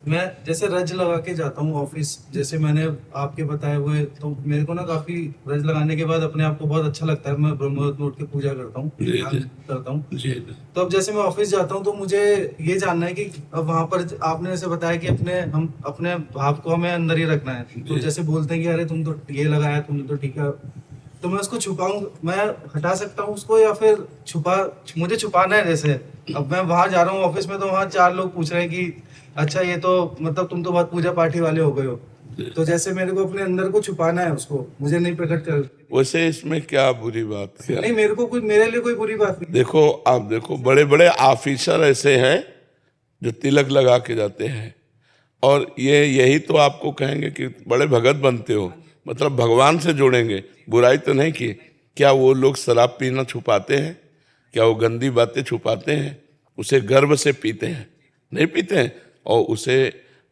मैं जैसे रज लगा के जाता हूँ ऑफिस, जैसे मैंने आपके बताए हुए, तो मेरे को ना काफी रज लगाने के बाद अपने आप को बहुत अच्छा लगता है। मैं ब्रह्म मुहूर्त में उठ के पूजा करता हूँ, जी ध्यान जी करता हूँ। जी जी तो अब जैसे मैं ऑफिस जाता हूँ तो मुझे ये जानना है कि अब वहां पर आपने जैसे बताया कि हम अपने भाव को हमें अंदर ही रखना है। तो जी। जैसे बोलते हैं कि अरे तुम तो ये लगाया, तुमने तो ठीक है, तो मैं उसको छुपाऊं, मैं हटा सकता हूँ उसको, या फिर मुझे छुपाना है। जैसे अब मैं वहां जा रहा हूँ ऑफिस में, तो वहां चार लोग पूछ रहे हैं कि अच्छा ये तो मतलब तुम तो बहुत पूजा पाठी वाले हो गए हो। तो जैसे मेरे को अपने अंदर को छुपाना है, उसको मुझे नहीं प्रकट कर। वैसे इसमें क्या बुरी बात क्या नहीं, है? मेरे को कोई, मेरे लिए कोई बुरी बात नहीं। देखो, आप देखो, बड़े बड़े ऑफिसर ऐसे हैं जो तिलक लगा के जाते हैं, और ये यही तो आपको कहेंगे कि बड़े भगत बनते हो, मतलब भगवान से जोड़ेंगे। बुराई तो नहीं की। क्या वो लोग शराब पीना छुपाते हैं? क्या वो गंदी बातें छुपाते हैं? उसे गर्व से पीते हैं? नहीं पीते हैं। और उसे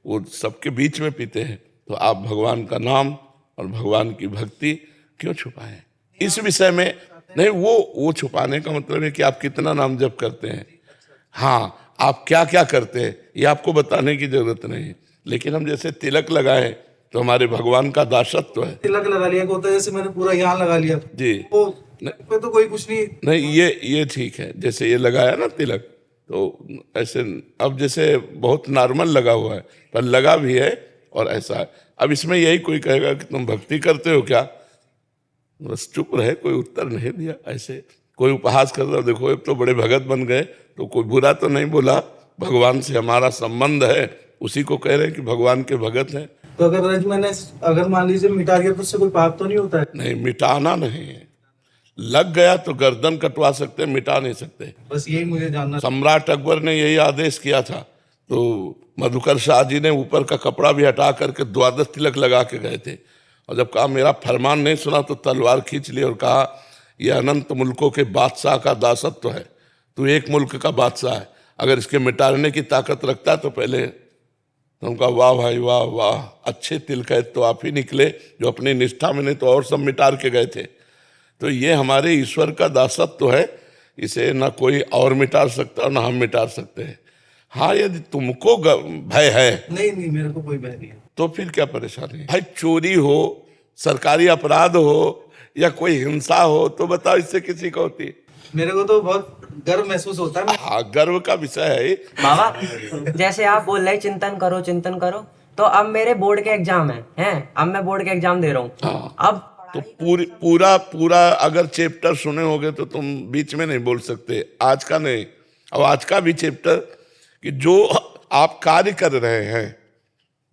वो सबके बीच में पीते हैं। तो आप भगवान का नाम और भगवान की भक्ति क्यों छुपाएं इस विषय में? नहीं, वो छुपाने का मतलब है कि आप कितना नाम जप करते हैं। हाँ, आप क्या क्या करते हैं ये आपको बताने की जरूरत नहीं है। लेकिन हम जैसे तिलक लगाए तो हमारे भगवान का दासत्व है। तिलक लगा लिया, को तो जैसे मैंने पूरा यहाँ लगा लिया, जी। वो न, पे तो कोई कुछ नहीं। नहीं, ये ठीक है। जैसे ये लगाया ना तिलक, तो ऐसे अब जैसे बहुत नॉर्मल लगा हुआ है, पर लगा भी है और ऐसा है। अब इसमें यही कोई कहेगा कि तुम भक्ति करते हो क्या? बस चुप रहे, कोई उत्तर नहीं दिया। ऐसे कोई उपहास कर रहा, देखो अब तो बड़े भगत बन गए, तो कोई बुरा तो नहीं बोला। भगवान से हमारा संबंध है, उसी को कह रहे हैं कि भगवान के भगत हैं। तो अगर रज मैंने, अगर मान लीजिए मिटा दिया, तो उससे कोई पाप तो नहीं होता है? नहीं, मिटाना नहीं है। लग गया तो गर्दन कटवा सकते हैं, मिटा नहीं सकते। बस यही मुझे जानना। सम्राट अकबर ने यही आदेश किया था, तो मधुकर शाह जी ने ऊपर का कपड़ा भी हटा करके द्वादश तिलक लगा के गए थे। और जब कहा मेरा फरमान नहीं सुना, तो तलवार खींच ली और कहा यह अनंत मुल्कों के बादशाह का दासत्व है, तू एक मुल्क का बादशाह है, अगर इसके मिटाने की ताकत रखता है तो पहले। तो उनका वाह भाई वाह वाह, अच्छे तिलक तो आप ही निकले जो अपनी निष्ठा में, नहीं तो और सब मिटार के गए थे। तो ये हमारे ईश्वर का दासत्व है, इसे ना कोई और मिटा सकता ना हम मिटा सकते हैं। हाँ, यदि तुमको भय है नहीं नहीं, मेरे को कोई भय नहीं है। तो फिर क्या परेशानी है? भाई चोरी हो, सरकारी अपराध हो, या कोई हिंसा हो, तो बताओ इससे किसी को होती है? मेरे को तो बहुत गर्व महसूस होता है। हाँ, गर्व का विषय है। बाबा, जैसे आप बोल रहे चिंतन करो चिंतन करो, तो अब मेरे बोर्ड के एग्जाम हैं, अब मैं बोर्ड के एग्जाम दे रहा हूँ। हाँ, अब तो पूरा पूरा अगर चैप्टर सुने होगे तो तुम बीच में नहीं बोल सकते। आज का नहीं, अब आज का भी चैप्टर, कि जो आप कार्य कर रहे हैं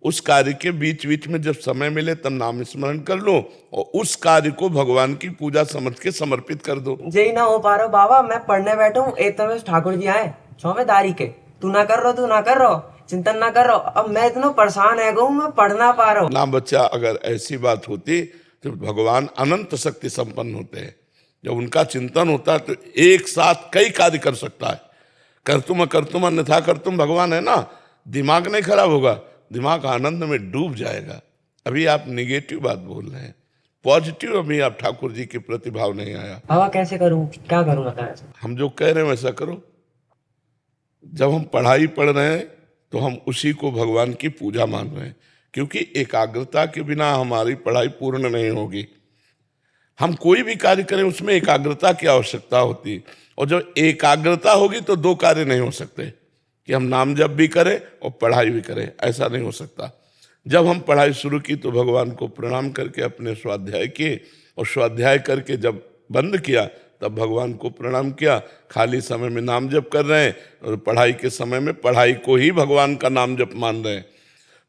उस कार्य के बीच बीच में जब समय मिले तब नाम स्मरण कर लो, और उस कार्य को भगवान की पूजा समझ के समर्पित कर दो। यही ना हो पा रहा बाबा, मैं पढ़ने बैठा हूँ, एक तो ठाकुर जी आए छौवेदारी के, तू ना कर रहो चिंतन ना कर रहो। अब मैं इतना परेशान है गो, मैं पढ़ ना पा रहा हूँ। ना बच्चा, अगर ऐसी बात होती तो भगवान अनंत शक्ति संपन्न होते हैं। जब उनका चिंतन होता है तो एक साथ कई कार्य कर सकता है। कर्तुम अन्यथा कर्तुम भगवान है ना। दिमाग नहीं खराब होगा, दिमाग आनंद में डूब जाएगा। अभी आप निगेटिव बात बोल रहे हैं, पॉजिटिव अभी आप ठाकुर जी के प्रति भाव नहीं आया। बाबा कैसे करूँ, क्या करूँ बताया? हम जो कह रहे हैं वैसा करो। जब हम पढ़ाई पढ़ रहे हैं तो हम उसी को भगवान की पूजा मान रहे हैं, क्योंकि एकाग्रता के बिना हमारी पढ़ाई पूर्ण नहीं होगी। हम कोई भी कार्य करें उसमें एकाग्रता की आवश्यकता होती है, और जब एकाग्रता होगी तो दो कार्य नहीं हो सकते, कि हम नाम जप भी करें और पढ़ाई भी करें, ऐसा नहीं हो सकता। जब हम पढ़ाई शुरू की तो भगवान को प्रणाम करके अपने स्वाध्याय किए, और स्वाध्याय करके जब बंद किया तब भगवान को प्रणाम किया। खाली समय में नाम जप कर रहे हैं, और पढ़ाई के समय में पढ़ाई को ही भगवान का नाम जप मान रहे हैं,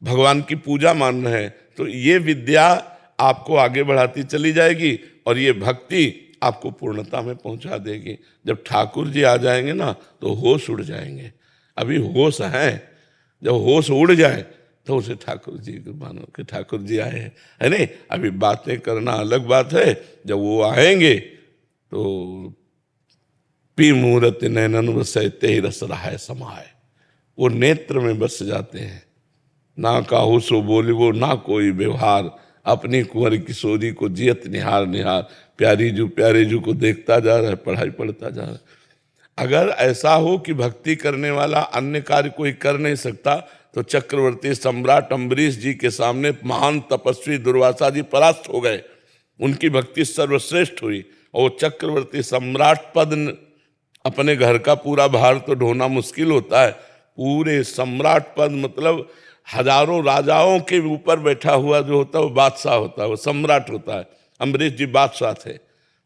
भगवान की पूजा मान रहे हैं। तो ये विद्या आपको आगे बढ़ाती चली जाएगी, और ये भक्ति आपको पूर्णता में पहुंचा देगी। जब ठाकुर जी आ जाएंगे ना तो होश उड़ जाएंगे। अभी होश है, जब होश उड़ जाए तो उसे ठाकुर जी को मानो कि ठाकुर जी आए हैं, है नहीं। अभी बातें करना अलग बात है, जब वो आएंगे तो पी मूरत नैनन वसै ते रस रहाय समाए, वो नेत्र में बस जाते हैं। ना काहू सो बोली वो, ना कोई व्यवहार, अपनी कुंवर किशोरी को जियत निहार निहार। प्यारे जू को देखता जा रहा है, पढ़ाई पढ़ता जा रहा है। अगर ऐसा हो कि भक्ति करने वाला अन्य कार्य कोई कर नहीं सकता, तो चक्रवर्ती सम्राट अम्बरीश जी के सामने महान तपस्वी दुर्वासा जी परास्त हो गए, उनकी भक्ति सर्वश्रेष्ठ हुई और चक्रवर्ती सम्राट पद अपने घर का पूरा भार तो ढोना मुश्किल होता है, पूरे सम्राट पद मतलब हजारों राजाओं के ऊपर बैठा हुआ जो होता है वो बादशाह होता है, वो सम्राट होता है। अम्बरीश जी बादशाह थे,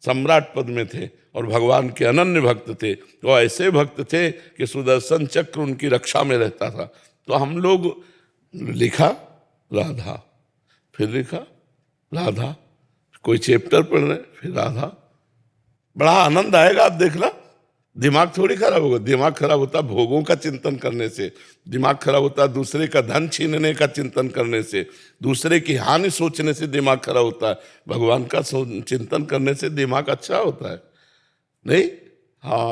सम्राट पद में थे और भगवान के अनन्य भक्त थे। तो ऐसे भक्त थे कि सुदर्शन चक्र उनकी रक्षा में रहता था। तो हम लोग लिखा राधा, फिर लिखा राधा, कोई चैप्टर पढ़ रहे फिर राधा, बड़ा आनंद आएगा। आप देखना, दिमाग थोड़ी खराब होगा। दिमाग खराब होता भोगों का चिंतन करने से, दिमाग खराब होता दूसरे का धन छीनने का चिंतन करने से, दूसरे की हानि सोचने से दिमाग खराब होता है। भगवान का चिंतन करने से दिमाग अच्छा होता है, नहीं? हाँ।